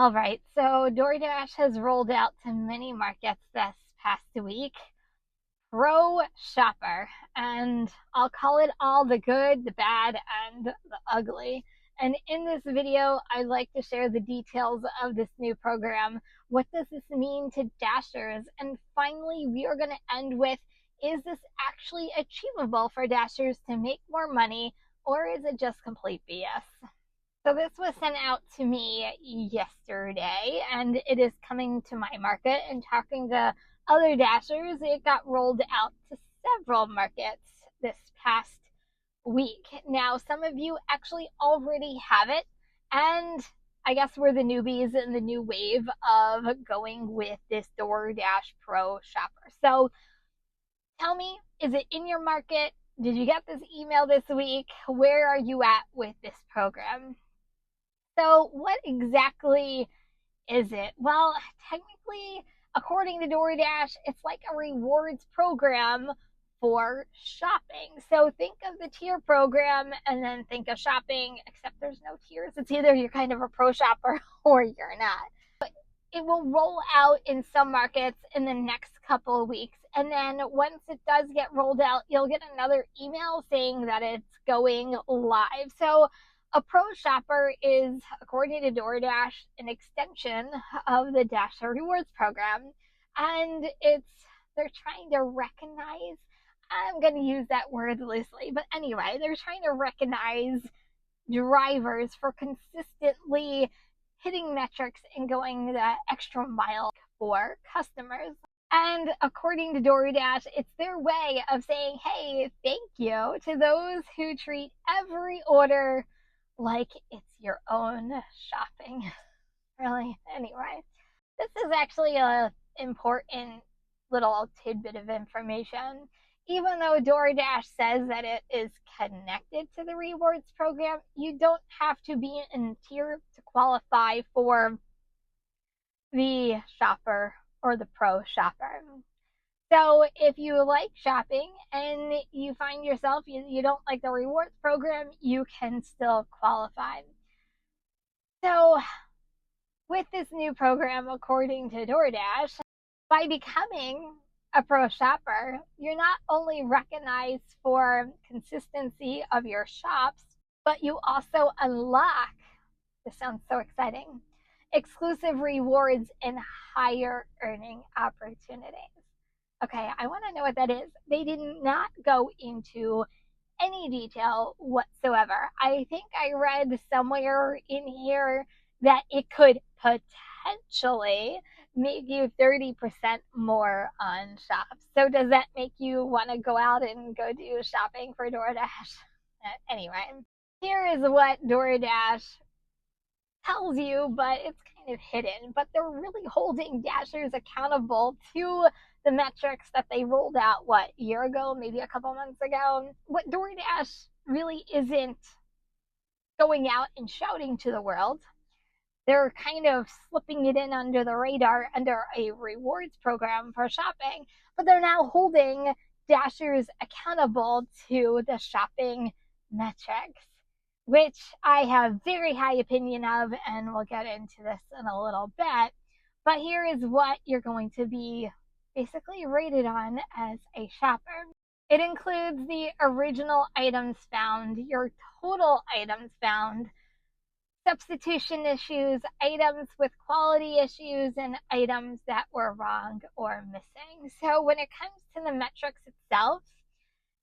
All right, so DoorDash has rolled out to many markets this past week Pro Shopper, and I'll call it all the good, the bad, and the ugly. And in this video, I'd like to share the details of this new program. What does this mean to Dashers? And finally, we are going to end with, is this actually achievable for Dashers to make more money, or is it just complete BS? So this was sent out to me yesterday, and it is coming to my market. And talking to other Dashers, it got rolled out to several markets this past week. Now, some of you actually already have it, and I guess we're the newbies in the new wave of going with this DoorDash Pro Shopper. So tell me, is it in your market? Did you get this email this week? Where are you at with this program? So what exactly is it? Well, technically, according to DoorDash, it's like a rewards program for shopping. So think of the tier program and then think of shopping, except there's no tiers. It's either you're kind of a pro shopper or you're not. But it will roll out in some markets in the next couple of weeks. And then once it does get rolled out, you'll get another email saying that it's going live. So a pro shopper is, according to DoorDash, an extension of the Dasher Rewards program. And they're trying to recognize, I'm going to use that word loosely, but anyway, they're trying to recognize drivers for consistently hitting metrics and going the extra mile for customers. And according to DoorDash, it's their way of saying, hey, thank you to those who treat every order like it's your own shopping. Really? Anyway, this is actually an important little tidbit of information. Even though DoorDash says that it is connected to the rewards program, you don't have to be in tier to qualify for the shopper or the pro shopper. So if you like shopping and you find yourself, you don't like the rewards program, you can still qualify. So with this new program, according to DoorDash, by becoming a pro shopper, you're not only recognized for consistency of your shops, but you also unlock, this sounds so exciting, exclusive rewards and higher earning opportunities. Okay, I want to know what that is. They did not go into any detail whatsoever. I think I read somewhere in here that it could potentially make you 30% more on shops. So does that make you want to go out and go do shopping for DoorDash? Anyway, here is what DoorDash tells you, but it's kind of hidden. But they're really holding Dashers accountable to the metrics that they rolled out, a year ago, maybe a couple months ago. What DoorDash really isn't going out and shouting to the world. They're kind of slipping it in under the radar under a rewards program for shopping, but they're now holding Dashers accountable to the shopping metrics, which I have very high opinion of, and we'll get into this in a little bit. But here is what you're going to be basically rated on as a shopper. It includes the original items found, your total items found, substitution issues, items with quality issues, and items that were wrong or missing. So when it comes to the metrics itself,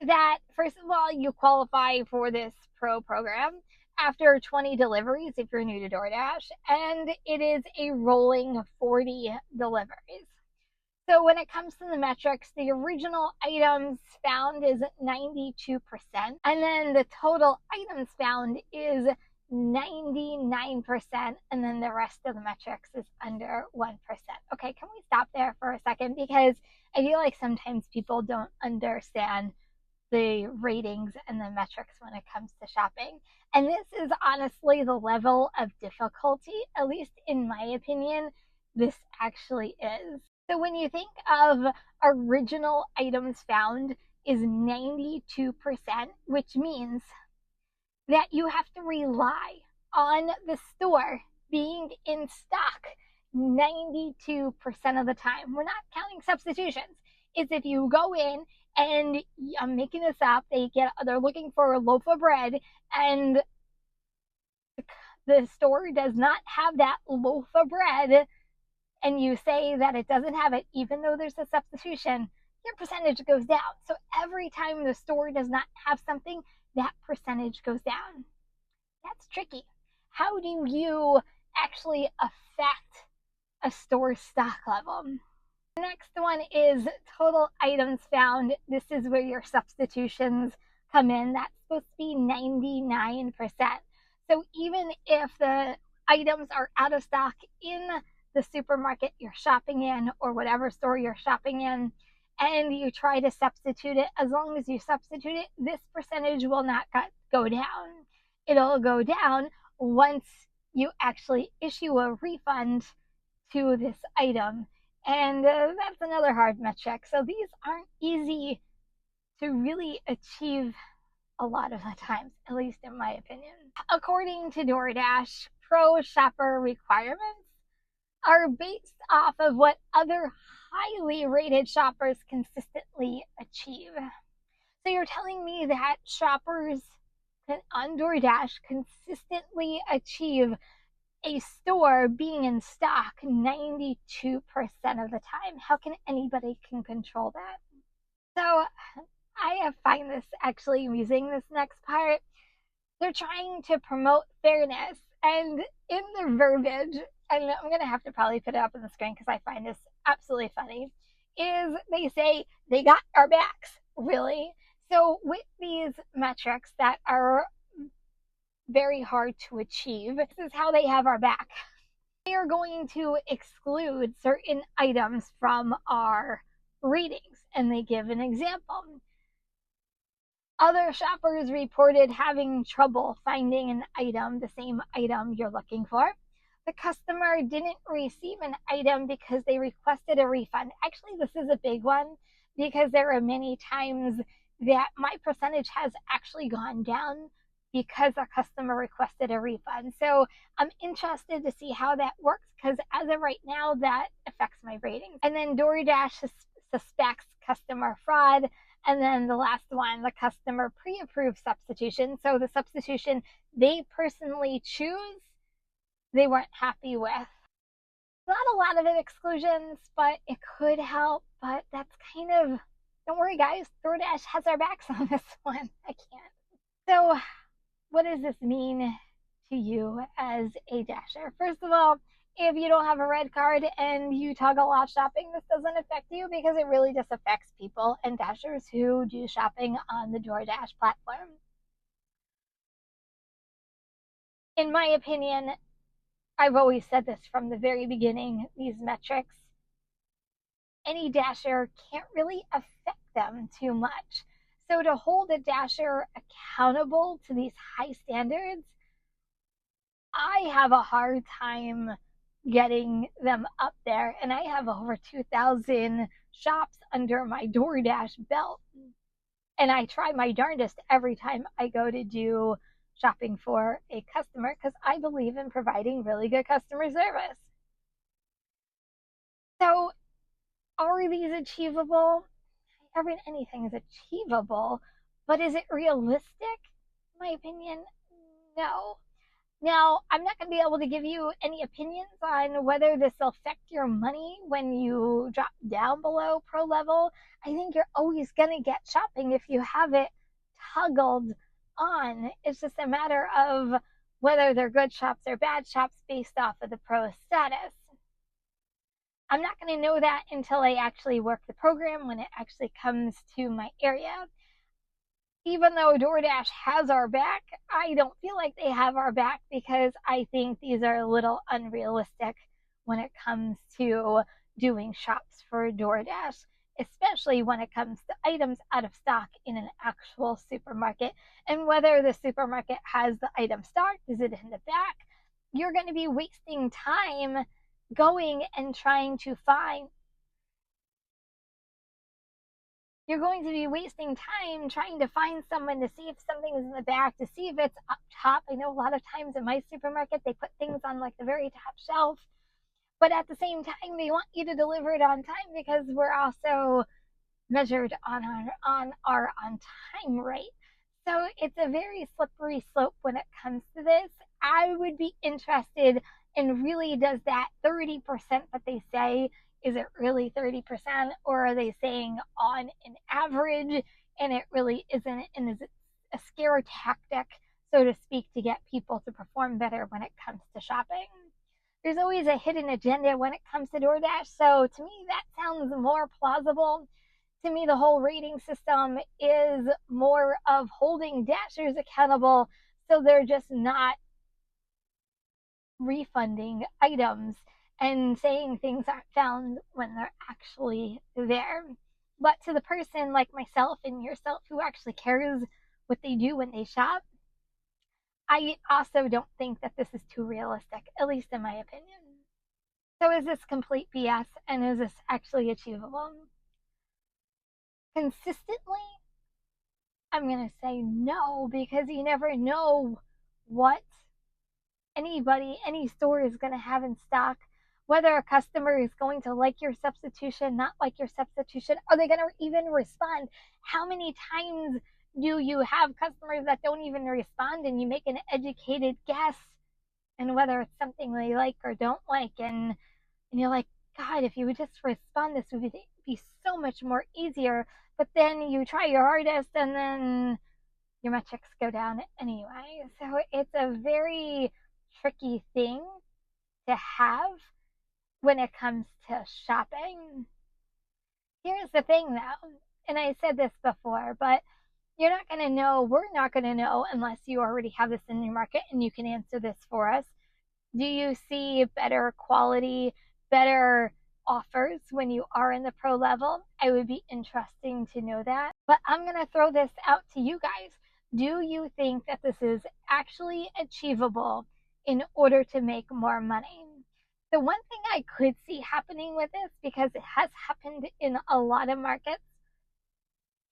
that first of all, you qualify for this pro program after 20 deliveries if you're new to DoorDash, and it is a rolling 40 deliveries. So when it comes to the metrics, the original items found is 92%, and then the total items found is 99%, and then the rest of the metrics is under 1%. Okay, can we stop there for a second? Because I feel like sometimes people don't understand the ratings and the metrics when it comes to shopping. And this is honestly the level of difficulty, at least in my opinion, this actually is. So when you think of original items found is 92%, which means that you have to rely on the store being in stock 92% of the time. We're not counting substitutions. It's if you go in and I'm making this up, they're looking for a loaf of bread and the store does not have that loaf of bread, and you say that it doesn't have it, even though there's a substitution, your percentage goes down. So every time the store does not have something, that percentage goes down. That's tricky. How do you actually affect a store's stock level? The next one is total items found. This is where your substitutions come in. That's supposed to be 99%. So even if the items are out of stock in the supermarket you're shopping in or whatever store you're shopping in, and you try to substitute it, as long as you substitute it, this percentage will not go down. It'll go down once you actually issue a refund to this item. And that's another hard metric. So these aren't easy to really achieve a lot of the times, at least in my opinion. According to DoorDash, Pro Shopper requirements are based off of what other highly rated shoppers consistently achieve. So you're telling me that shoppers on DoorDash consistently achieve a store being in stock 92% of the time? How can anybody can control that? So I find this actually amusing, this next part. They're trying to promote fairness, and in the verbiage, and I'm going to have to probably put it up on the screen because I find this absolutely funny, is they say they got our backs. Really? So with these metrics that are very hard to achieve, this is how they have our back. They are going to exclude certain items from our ratings, and they give an example. Other shoppers reported having trouble finding an item, the same item you're looking for. The customer didn't receive an item because they requested a refund. Actually, this is a big one because there are many times that my percentage has actually gone down because a customer requested a refund. So I'm interested to see how that works because as of right now, that affects my ratings. And then DoorDash suspects customer fraud. And then the last one, the customer pre-approved substitution. So the substitution they personally choose, they weren't happy with. Not a lot of exclusions, but it could help. But that's kind of, don't worry guys, DoorDash has our backs on this one. I can't. So what does this mean to you as a Dasher? First of all, if you don't have a red card and you toggle off shopping, this doesn't affect you because it really just affects people and Dashers who do shopping on the DoorDash platform. In my opinion, I've always said this from the very beginning, these metrics, any Dasher can't really affect them too much. So to hold a Dasher accountable to these high standards, I have a hard time getting them up there, and I have over 2,000 shops under my DoorDash belt, and I try my darndest every time I go to do shopping for a customer because I believe in providing really good customer service. So are these achievable? Anything is achievable, but is it realistic? In my opinion, no. Now, I'm not going to be able to give you any opinions on whether this will affect your money when you drop down below pro level. I think you're always going to get shopping if you have it toggled on. It's just a matter of whether they're good shops or bad shops based off of the pro status. I'm not going to know that until I actually work the program when it actually comes to my area. Even though DoorDash has our back, I don't feel like they have our back because I think these are a little unrealistic when it comes to doing shops for DoorDash, especially when it comes to items out of stock in an actual supermarket. And whether the supermarket has the item stocked, is it in the back? You're going to be wasting time going and trying to find You're going to be wasting time trying to find someone to see if something's in the back, to see if it's up top. I know a lot of times in my supermarket, they put things on like the very top shelf, but at the same time, they want you to deliver it on time because we're also measured on our on time rate. So it's a very slippery slope when it comes to this. I would be interested in, really, does that 30% that they say, is it really 30%, or are they saying on an average and it really isn't? And is it a scare tactic, so to speak, to get people to perform better when it comes to shopping? There's always a hidden agenda when it comes to DoorDash. So to me, that sounds more plausible. To me, the whole rating system is more of holding dashers accountable so they're just not refunding items and saying things aren't found when they're actually there. But to the person like myself and yourself who actually cares what they do when they shop, I also don't think that this is too realistic, at least in my opinion. So is this complete BS, and is this actually achievable? Consistently, I'm going to say no, because you never know what any store is going to have in stock, whether a customer is going to like your substitution, not like your substitution. Are they going to even respond? How many times do you have customers that don't even respond, and you make an educated guess and whether it's something they like or don't like, and you're like, God, if you would just respond, this would be so much more easier. But then you try your hardest and then your metrics go down anyway. So it's a very tricky thing to have when it comes to shopping. Here's the thing though, and I said this before, but you're not going to know, we're not going to know unless you already have this in your market, and you can answer this for us. Do you see better quality, better offers when you are in the pro level? I would be interesting to know that. But I'm going to throw this out to you guys. Do you think that this is actually achievable in order to make more money? The one thing I could see happening with this, because it has happened in a lot of markets,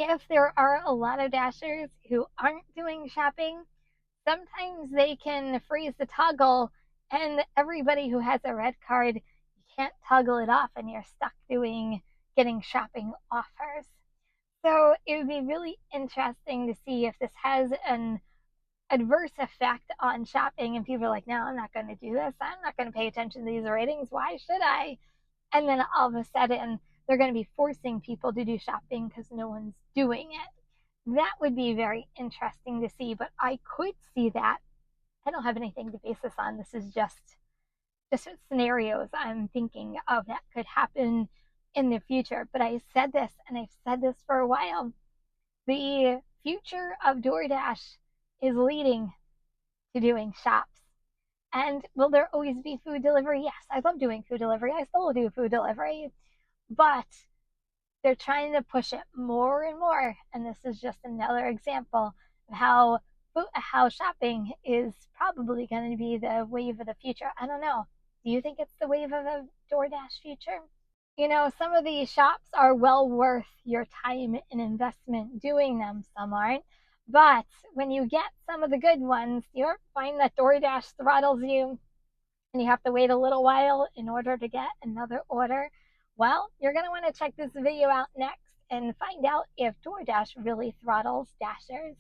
if there are a lot of dashers who aren't doing shopping, sometimes they can freeze the toggle, and everybody who has a red card, you can't toggle it off, and you're stuck getting shopping offers. So it would be really interesting to see if this has an adverse effect on shopping, and people are like, no, I'm not going to do this. I'm not going to pay attention to these ratings. Why should I? And then all of a sudden, they're going to be forcing people to do shopping because no one's doing it. That would be very interesting to see, but I could see that. I don't have anything to base this on. This is just scenarios I'm thinking of that could happen in the future. But I said this, and I've said this for a while. The future of DoorDash is leading to doing shops. And will there always be food delivery? Yes, I love doing food delivery. I still do food delivery. But they're trying to push it more and more. And this is just another example of how shopping is probably going to be the wave of the future. I don't know. Do you think it's the wave of the DoorDash future? You know, some of these shops are well worth your time and investment doing them. Some aren't. But when you get some of the good ones, you find that DoorDash throttles you and you have to wait a little while in order to get another order. Well, you're going to want to check this video out next and find out if DoorDash really throttles dashers.